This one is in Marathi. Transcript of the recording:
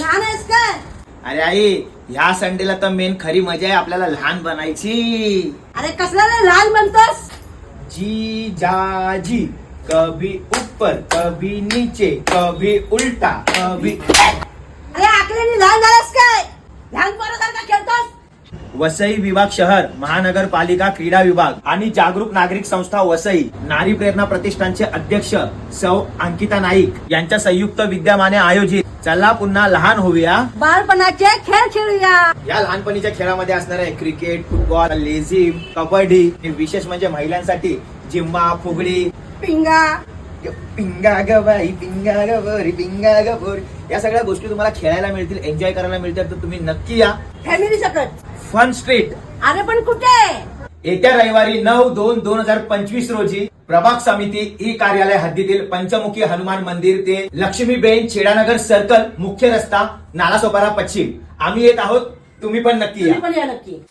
लहान आहेस काय? अरे आई, ह्या संडेला तर मेन खरी मजा आहे आपल्याला लहान बनायची. अरे कसला रे लहान म्हणतोस? जी जा जी, कभी ऊपर कभी नीचे कभी उल्टा कभी. अरे आकड्याने लहान झालास काय? लहान पोरासारखा खेळतोस? वसई विभाग शहर महानगरपालिका क्रीडा विभाग आणि जागरूक नागरिक संस्था वसई नारी प्रेरणा प्रतिष्ठानचे अध्यक्ष सौ अंकिता नाईक यांच्या संयुक्त विद्यमाने आयोजित चला पुन्हा लहान होऊया बालपणाचे खेळ खेळूया. या लहानपणीच्या खेळामध्ये असणार आहे क्रिकेट, फुटबॉल, लेझिम, कबड्डी. विशेष म्हणजे महिलांसाठी जिम्मा, फुगडी, पिंगा, पिंगा ग बाई पिंगा ग बोरी पिंगा ग बोरी, या सगळ्या गोष्टी तुम्हाला खेळायला मिळतील, एन्जॉय करायला मिळतील. तर तुम्ही नक्की या फॅमिली सकट. Fun street. अरे पण कुठे? येत्या रविवारी 9/2/2025 रोजी प्रभाग समिती ई कार्यालय हद्दीतील पंचमुखी हनुमान मंदिर ते लक्ष्मीबेन छेडानगर सर्कल, मुख्य रस्ता, नालासोपारा पश्चिम. आम्ही येत आहोत, तुम्ही पण नक्की या. तुम्ही पण या नक्की.